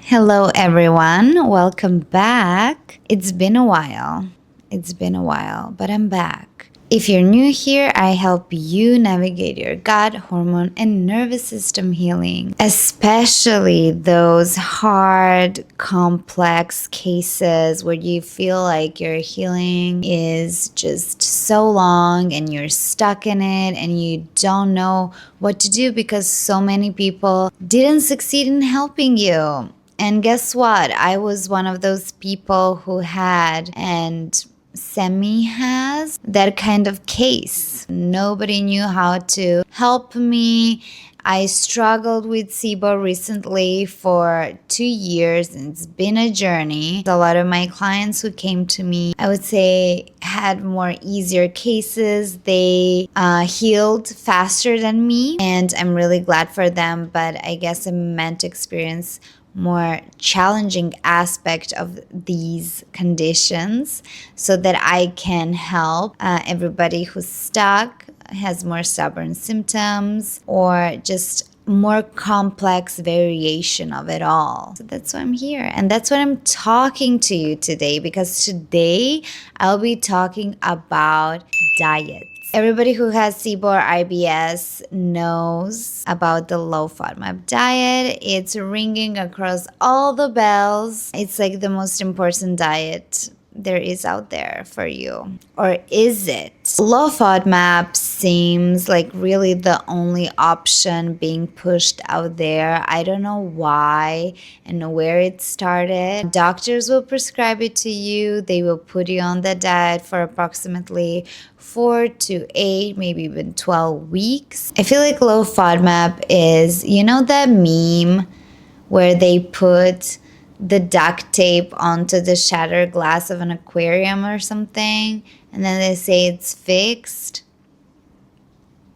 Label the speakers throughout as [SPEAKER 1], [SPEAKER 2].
[SPEAKER 1] Hello everyone, welcome back. It's been a while, but I'm back. If you're new here, I help you navigate your gut, hormone, and nervous system healing, especially those hard, complex cases where you feel like your healing is just so long and you're stuck in it and you don't know what to do because so many people didn't succeed in helping you. And guess what? I was one of those people who had and has that kind of case. Nobody knew how to help me. I struggled with SIBO recently for 2 years and it's been a journey. A lot of my clients who came to me, I would say, had more easier cases. They healed faster than me and I'm really glad for them, but I guess I'm meant to experience more challenging aspect of these conditions so that I can help everybody who's stuck, has more stubborn symptoms, or just more complex variation of it all. So that's why I'm here. And that's what I'm talking to you today, because today I'll be talking about diet. Everybody who has SIBO or IBS knows about the low FODMAP diet. It's ringing across all the bells. It's like the most important diet there is out there for you. Or is it? Low FODMAP seems like really the only option being pushed out there. I don't know why and where it started. Doctors will prescribe it to you. They will put you on the diet for approximately 4 to 8, maybe even 12 weeks. I feel like low FODMAP is, you know that meme where they put the duct tape onto the shattered glass of an aquarium or something, and then they say it's fixed?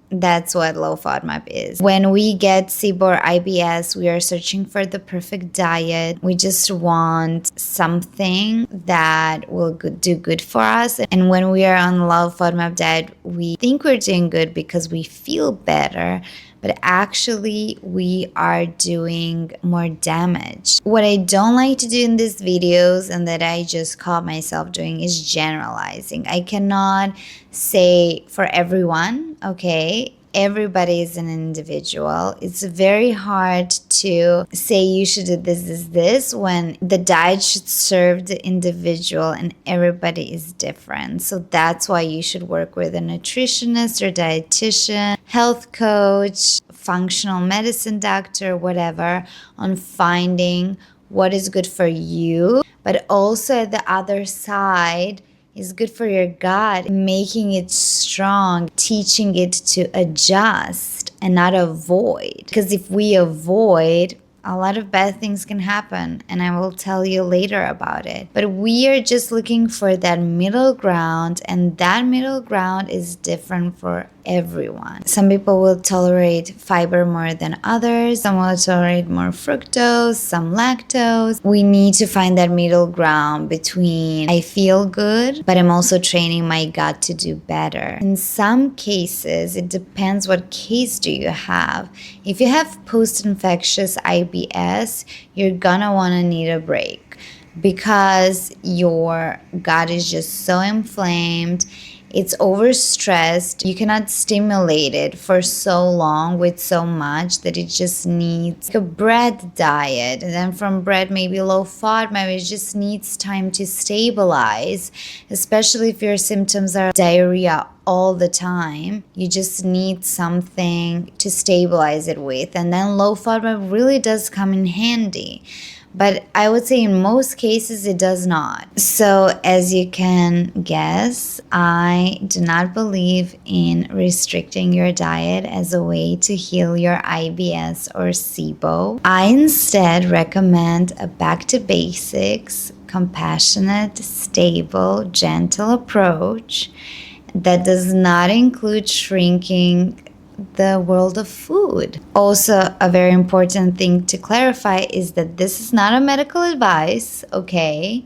[SPEAKER 1] That's what low FODMAP is. When we get SIBO or IBS, we are searching for the perfect diet. We just want something that will do good for us. And when we are on low FODMAP diet, we think we're doing good because we feel better, but actually we are doing more damage. What I don't like to do in these videos, and that I just caught myself doing, is generalizing. I cannot say for everyone, okay? Everybody is an individual. It's very hard to say you should do this, when the diet should serve the individual and everybody is different. So that's why you should work with a nutritionist or dietitian, health coach, functional medicine doctor, whatever, on finding what is good for you. But also at the other side, is good for your gut, making it strong, teaching it to adjust and not avoid. Because if we avoid, a lot of bad things can happen, and I will tell you later about it. But we are just looking for that middle ground, and that middle ground is different for everyone. Some people will tolerate fiber more than others. Some will tolerate more fructose, some lactose. We need to find that middle ground between I feel good, but I'm also training my gut to do better. In some cases, it depends what case do you have. If you have post-infectious IBS, you're gonna wanna need a break because your gut is just so inflamed. It's overstressed. You cannot stimulate it for so long with so much that it just needs a bread diet. And then from bread, maybe low FODMAP, it just needs time to stabilize, especially if your symptoms are diarrhea all the time. You just need something to stabilize it with. And then low FODMAP really does come in handy. But I would say in most cases it does not. So as you can guess, I do not believe in restricting your diet as a way to heal your IBS or SIBO. I instead recommend a back to basics, compassionate, stable, gentle approach that does not include shrinking the world of food. Also, a very important thing to clarify is that this is not a medical advice, okay?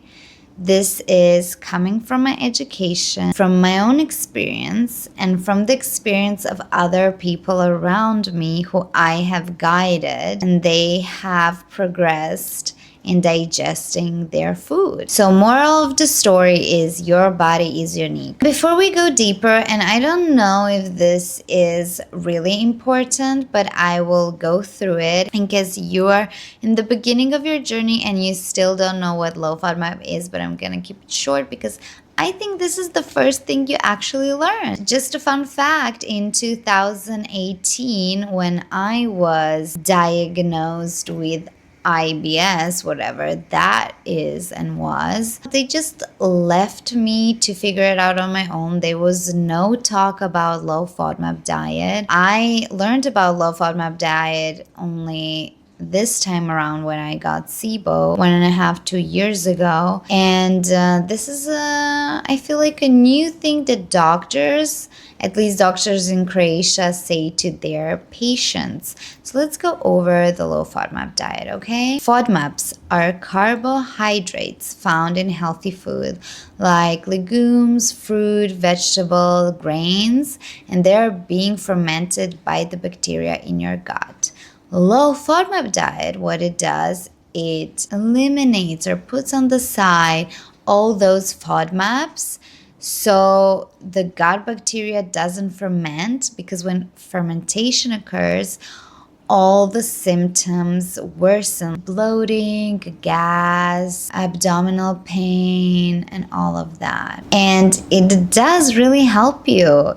[SPEAKER 1] This is coming from my education, from my own experience, and from the experience of other people around me who I have guided, and they have progressed in digesting their food. So moral of the story is your body is unique. Before we go deeper, and I don't know if this is really important, but I will go through it in case you are in the beginning of your journey and you still don't know what low FODMAP is, but I'm gonna keep it short because I think this is the first thing you actually learn. Just a fun fact, in 2018, when I was diagnosed with IBS, whatever that is and was, they just left me to figure it out on my own. There was no talk about low FODMAP diet. I learned about low FODMAP diet only this time around when I got SIBO 1.5, 2 years ago. And this is I feel like a new thing that doctors, at least doctors in Croatia, say to their patients. So let's go over the low FODMAP diet, okay? FODMAPs are carbohydrates found in healthy food like legumes, fruit, vegetable, grains, and they're being fermented by the bacteria in your gut. Low FODMAP diet, what it does, it eliminates or puts on the side all those FODMAPs so the gut bacteria doesn't ferment, because when fermentation occurs, all the symptoms worsen: bloating, gas, abdominal pain, and all of that. And it does really help you,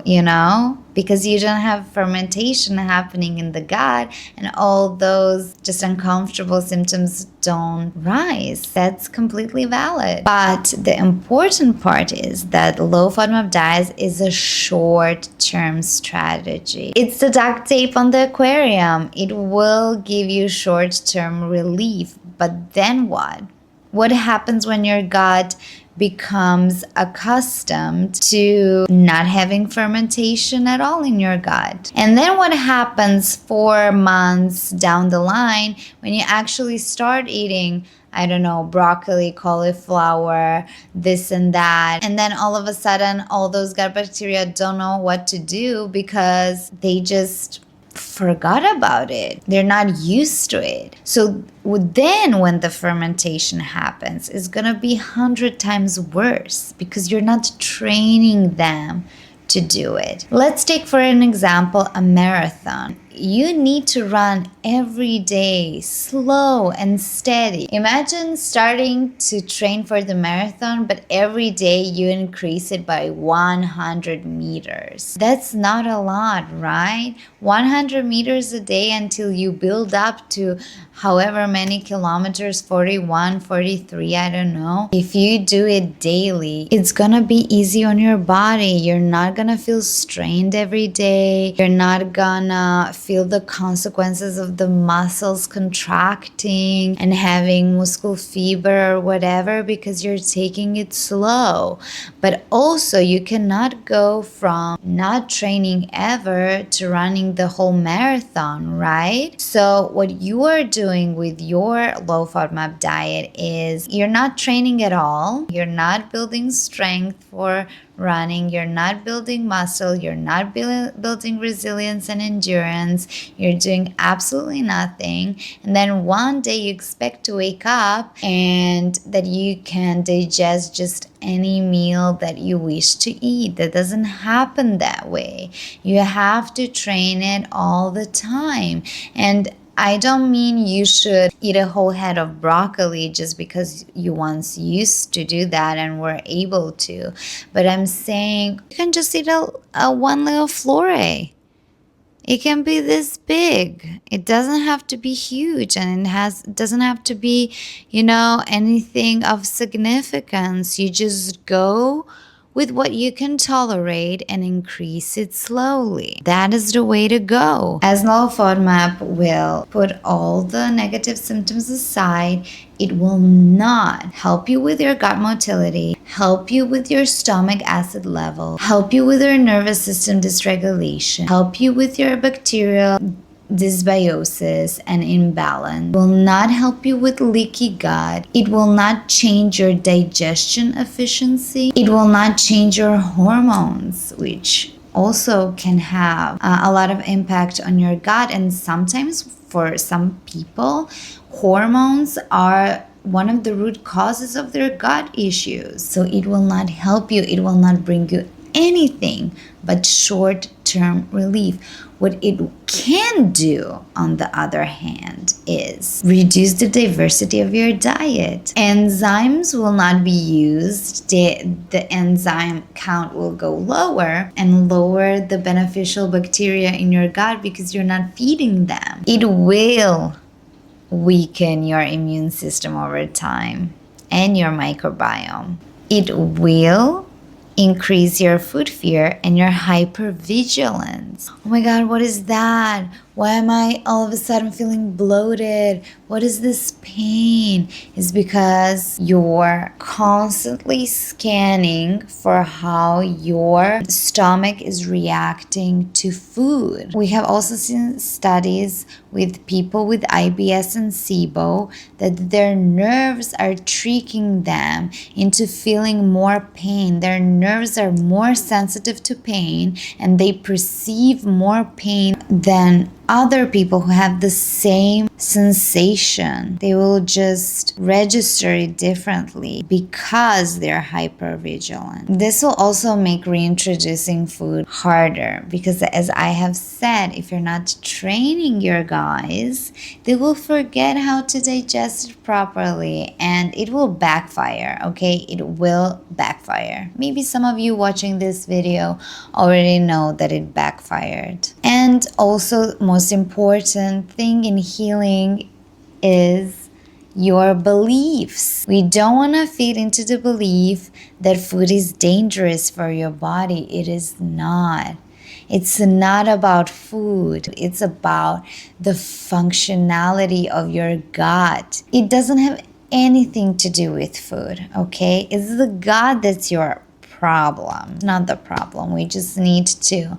[SPEAKER 1] because you don't have fermentation happening in the gut and all those just uncomfortable symptoms don't rise. That's completely valid. But the important part is that low FODMAP diet is a short-term strategy. It's the duct tape on the aquarium. It will give you short-term relief. But then what? What happens when your gut becomes accustomed to not having fermentation at all in your gut? And then what happens 4 months down the line when you actually start eating, I don't know, broccoli, cauliflower, this and that, and then all of a sudden all those gut bacteria don't know what to do because they just forgot about it. They're not used to it. So then when the fermentation happens, it's gonna be 100 times worse because you're not training them to do it. Let's take for an example a marathon. You need to run every day, slow and steady. Imagine starting to train for the marathon, but every day you increase it by 100 meters. That's not a lot, right? 100 meters a day until you build up to however many kilometers, 41, 43, I don't know. If you do it daily, it's gonna be easy on your body. You're not gonna feel strained every day. You're not gonna feel the consequences of the muscles contracting and having muscle fever or whatever because you're taking it slow. But also you cannot go from not training ever to running the whole marathon, right? So what you are doing with your low FODMAP diet is you're not training at all. You're not building strength for running, you're not building muscle, you're not building resilience and endurance, you're doing absolutely nothing. And then one day you expect to wake up and that you can digest just any meal that you wish to eat. That doesn't happen that way. You have to train it all the time. And I don't mean you should eat a whole head of broccoli just because you once used to do that and were able to. But I'm saying you can just eat a one little florey. It can be this big. It doesn't have to be huge, and it doesn't have to be, anything of significance. You just go with what you can tolerate and increase it slowly. That is the way to go. As low FODMAP will put all the negative symptoms aside, it will not help you with your gut motility, help you with your stomach acid level, help you with your nervous system dysregulation, help you with your bacterial dysbiosis and imbalance, will not help you with leaky gut. It will not change your digestion efficiency. It will not change your hormones, which also can have a lot of impact on your gut. And sometimes for some people, hormones are one of the root causes of their gut issues. So it will not help you. It will not bring you anything but short-term relief. What it can do, on the other hand, is reduce the diversity of your diet. Enzymes will not be used. The enzyme count will go lower and lower the beneficial bacteria in your gut because you're not feeding them. It will weaken your immune system over time and your microbiome. It will increase your food fear and your hypervigilance. Oh my God, what is that? Why am I all of a sudden feeling bloated? What is this pain? It's because you're constantly scanning for how your stomach is reacting to food. We have also seen studies with people with IBS and SIBO that their nerves are tricking them into feeling more pain. Their nerves are more sensitive to pain and they perceive more pain than other people who have the same sensation. They will just register it differently because they're hypervigilant. This will also make reintroducing food harder because, as I have said, if you're not training your guys, they will forget how to digest it properly and it will backfire, okay? It will backfire. Maybe some of you watching this video already know that it backfired. And also, most important thing in healing is your beliefs. We don't want to feed into the belief that food is dangerous for your body. It is not. It's not about food. It's about the functionality of your gut. It doesn't have anything to do with food, okay? It's the gut that's your problem, not the problem. We just need to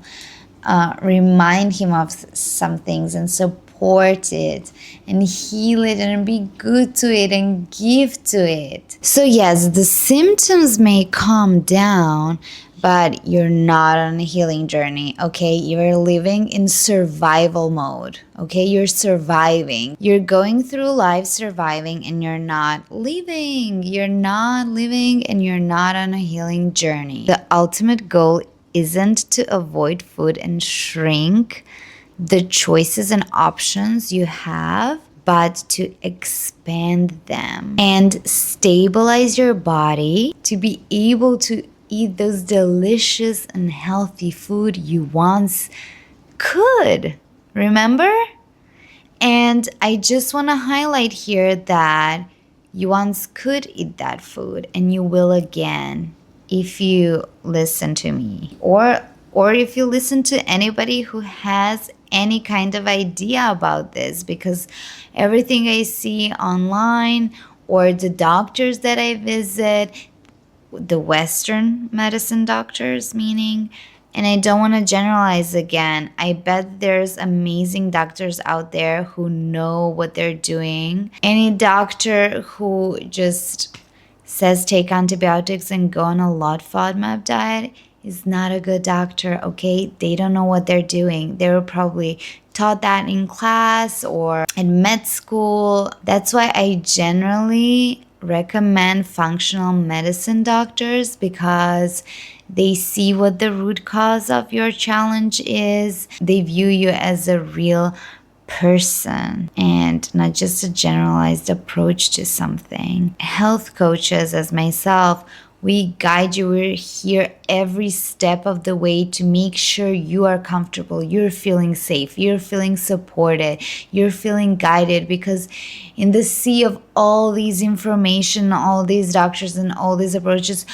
[SPEAKER 1] remind him of some things and support it and heal it and be good to it and give to it. So yes, the symptoms may calm down, but you're not on a healing journey, okay? You're living in survival mode, okay? You're surviving. You're going through life surviving and you're not living. You're not living and you're not on a healing journey. The ultimate goal isn't to avoid food and shrink the choices and options you have, but to expand them and stabilize your body to be able to eat those delicious and healthy food you once could. Remember? And I just want to highlight here that you once could eat that food and you will again if you listen to me or if you listen to anybody who has any kind of idea about this, because everything I see online or the doctors that I visit, the Western medicine doctors meaning, and I don't want to generalize again. I bet there's amazing doctors out there who know what they're doing. Any doctor who just says take antibiotics and go on a Low FODMAP diet is not a good doctor, okay? They don't know what they're doing. They were probably taught that in class or in med school. That's why I generally recommend functional medicine doctors, because they see what the root cause of your challenge is. They view you as a real person and not just a generalized approach to something. Health coaches, as myself, we guide you. We're here every step of the way to make sure you are comfortable, you're feeling safe, you're feeling supported, you're feeling guided, because in the sea of all these information, all these doctors and all these approaches,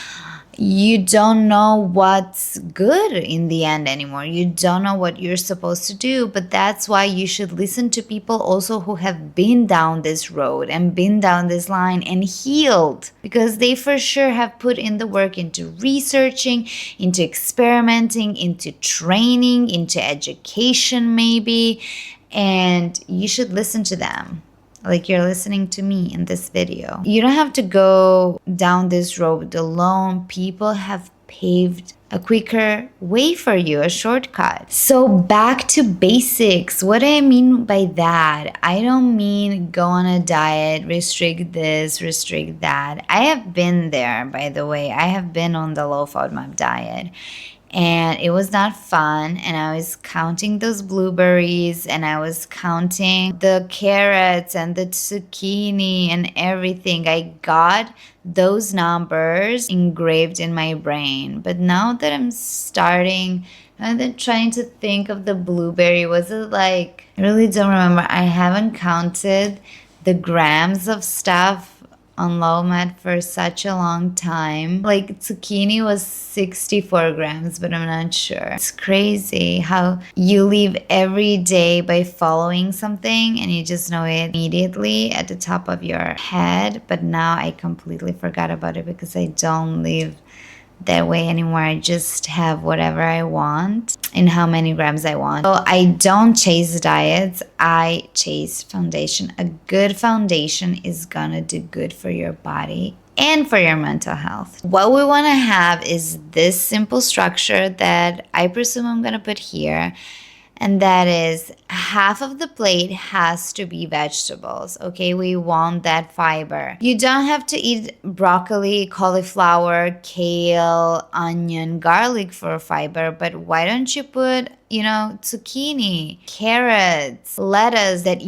[SPEAKER 1] you don't know what's good in the end anymore. You don't know what you're supposed to do. But that's why you should listen to people also who have been down this road and been down this line and healed, because they for sure have put in the work into researching, into experimenting, into training, into education maybe. And you should listen to them like you're listening to me in this video. You don't have to go down this road alone. People have paved a quicker way for you, a shortcut. So back to basics. What do I mean by that? I don't mean go on a diet, restrict this, restrict that. I have been there, by the way. I have been on the low FODMAP diet. And it was not fun. And I was counting those blueberries, and I was counting the carrots and the zucchini and everything. I got those numbers engraved in my brain. But now that I'm starting and then trying to think of the blueberry, was it like, I really don't remember. I haven't counted the grams of stuff on low med for such a long time. Like zucchini was 64 grams, but I'm not sure. It's crazy how you live every day by following something and you just know it immediately at the top of your head. But now I completely forgot about it because I don't live that way anymore. I just have whatever I want and how many grams I want. So I don't chase diets, I chase foundation. A good foundation is gonna do good for your body and for your mental health. What we want to have is this simple structure that I presume I'm gonna put here. And that is, half of the plate has to be vegetables, okay? We want that fiber. You don't have to eat broccoli, cauliflower, kale, onion, garlic for fiber, but why don't you put, zucchini, carrots, lettuce that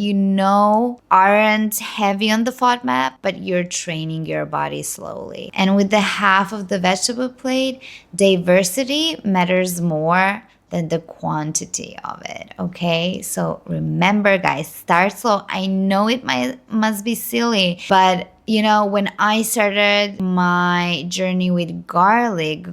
[SPEAKER 1] aren't heavy on the FODMAP, but you're training your body slowly. And with the half of the vegetable plate, diversity matters more than the quantity of it, okay? So remember, guys, start slow. I know it must be silly, but when I started my journey with garlic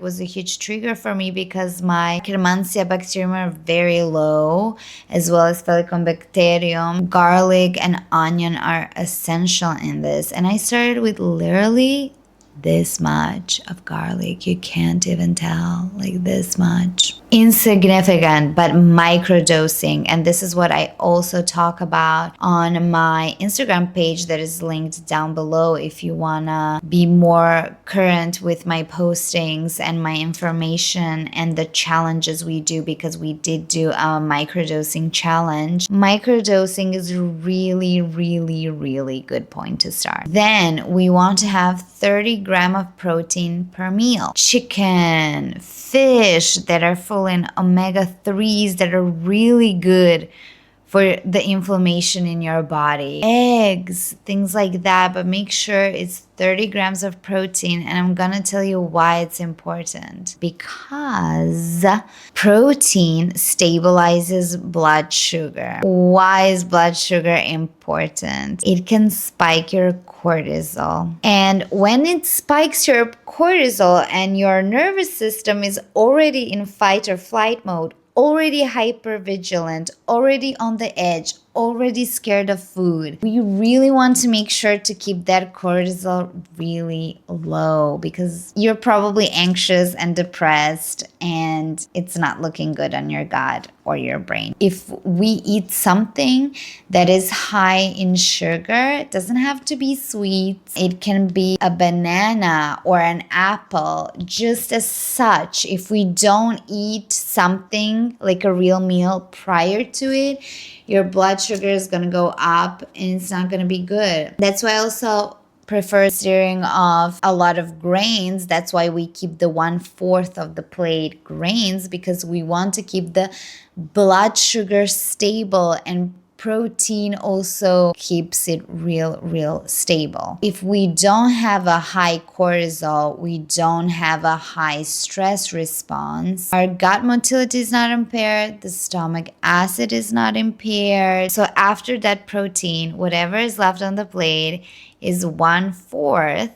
[SPEAKER 1] was a huge trigger for me because my Akkermansia bacterium are very low, as well as Helicobacterium. Garlic and onion are essential in this. And I started with literally this much of garlic. You can't even tell, like this much. Insignificant, but microdosing. And this is what I also talk about on my Instagram page that is linked down below if you wanna be more current with my postings and my information and the challenges we do, because we did do a microdosing challenge. Microdosing is really, really, really good point to start. Then we want to have 30 grams of protein per meal. Chicken, fish that are full in omega-3s that are really good for the inflammation in your body. Eggs, things like that, but make sure it's 30 grams of protein. And I'm gonna tell you why it's important. Because protein stabilizes blood sugar. Why is blood sugar important? It can spike your cortisol. And when it spikes your cortisol and your nervous system is already in fight or flight mode, already hypervigilant, already on the edge, already scared of food, we really want to make sure to keep that cortisol really low, because you're probably anxious and depressed and it's not looking good on your gut or your brain. If we eat something that is high in sugar, it doesn't have to be sweet. It can be a banana or an apple, just as such. If we don't eat something like a real meal prior to it, your blood sugar is going to go up and it's not going to be good. That's why I also prefer steering off a lot of grains. That's why we keep the 1/4 of the plate grains, because we want to keep the blood sugar stable, and protein also keeps it real stable. If we don't have a high cortisol, we don't have a high stress response, our gut motility is not impaired, the stomach acid is not impaired. So after that protein, whatever is left on the plate is 1/4,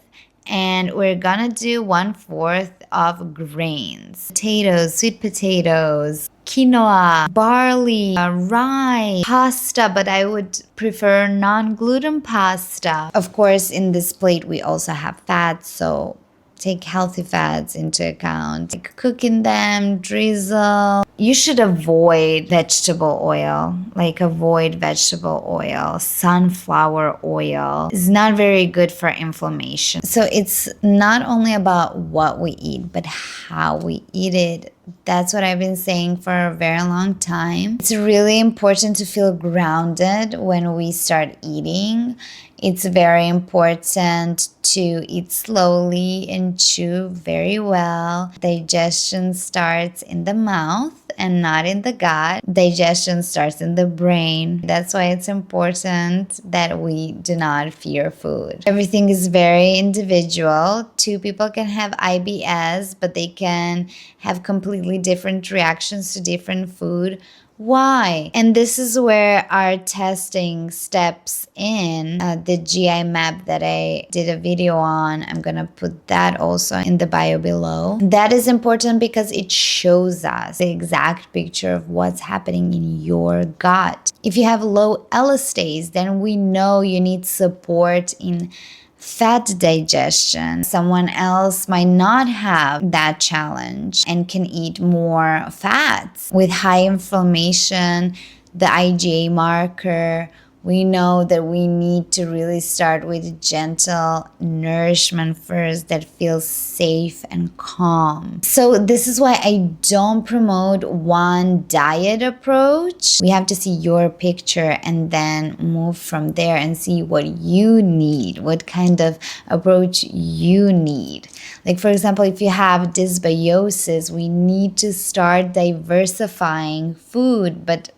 [SPEAKER 1] and we're gonna do 1/4 of grains. Potatoes, sweet potatoes, quinoa, barley, rye, pasta, but I would prefer non-gluten pasta. Of course, in this plate, we also have fats, so take healthy fats into account, like cooking them, drizzle. You should avoid vegetable oil, like avoid vegetable oil. Sunflower oil is not very good for inflammation. So it's not only about what we eat, but how we eat it. That's what I've been saying for a very long time. It's really important to feel grounded when we start eating. It's very important to eat slowly and chew very well. Digestion starts in the mouth and not in the gut. Digestion starts in the brain. That's why it's important that we do not fear food. Everything is very individual. Two people can have IBS, but they can have completely different reactions to different food. Why? And this is where our testing steps in. The GI map that I did a video on, I'm gonna put that also in the bio below. That is important because it shows us the exact picture of what's happening in your gut. If you have low elastase, then we know you need support in fat digestion. Someone else might not have that challenge and can eat more fats. With high inflammation, the IgA marker, we know that we need to really start with gentle nourishment first that feels safe and calm. So this is why I don't promote one diet approach. We have to see your picture and then move from there and see what you need, what kind of approach you need. Like, for example, if you have dysbiosis, we need to start diversifying food, but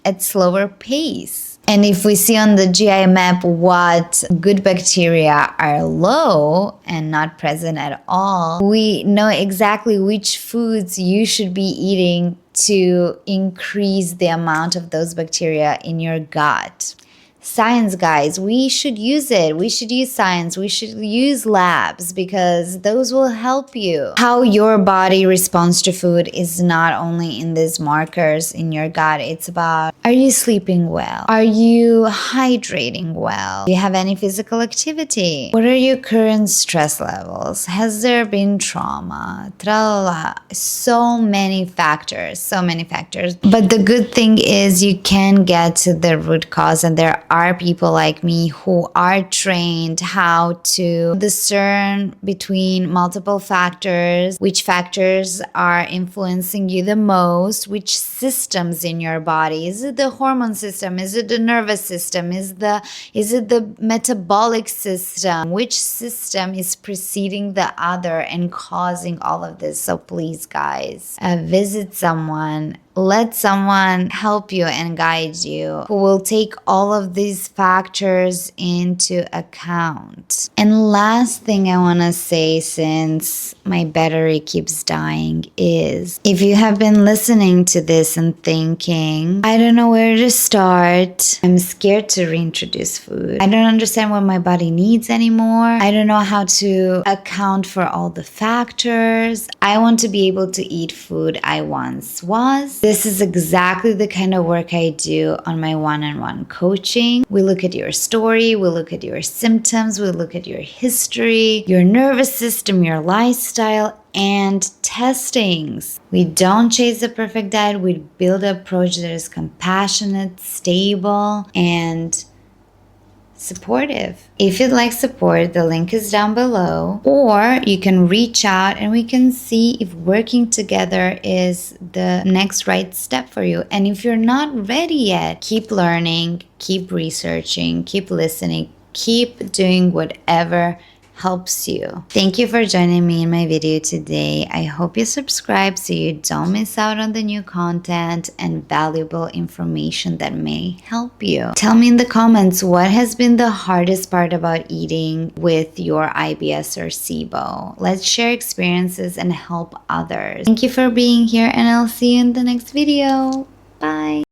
[SPEAKER 1] at slower pace. And if we see on the GI map what good bacteria are low and not present at all, we know exactly which foods you should be eating to increase the amount of those bacteria in your gut. Science, guys, we should use it. We should use science. We should use labs because those will help you. How your body responds to food is not only in these markers in your gut. It's about, are you sleeping well? Are you hydrating well? Do you have any physical activity? What are your current stress levels? Has there been trauma? Tra-la-la. So many factors. But the good thing is you can get to the root cause, and there are people like me who are trained how to discern between multiple factors, which factors are influencing you the most, which systems in your body. Is it the hormone system? Is it the nervous system? Is it the metabolic system? Which system is preceding the other and causing all of this? So please, guys, visit someone. Let someone help you and guide you who will take all of these factors into account. And last thing I want to say, since my battery keeps dying, is if you have been listening to this and thinking, I don't know where to start, I'm scared to reintroduce food, I don't understand what my body needs anymore, I don't know how to account for all the factors, I want to be able to eat food I once was. This is exactly the kind of work I do on my one-on-one coaching. We look at your story, we look at your symptoms, we look at your history, your nervous system, your lifestyle, and testings. We don't chase the perfect diet, we build an approach that is compassionate, stable, and supportive. If you'd like support, the link is down below, or you can reach out and we can see if working together is the next right step for you. And if you're not ready yet, keep learning, keep researching, keep listening, keep doing whatever helps you. Thank you for joining me in my video today. I hope you subscribe so you don't miss out on the new content and valuable information that may help you. Tell me in the comments what has been the hardest part about eating with your IBS or SIBO. Let's share experiences and help others. Thank you for being here, and I'll see you in the next video. Bye.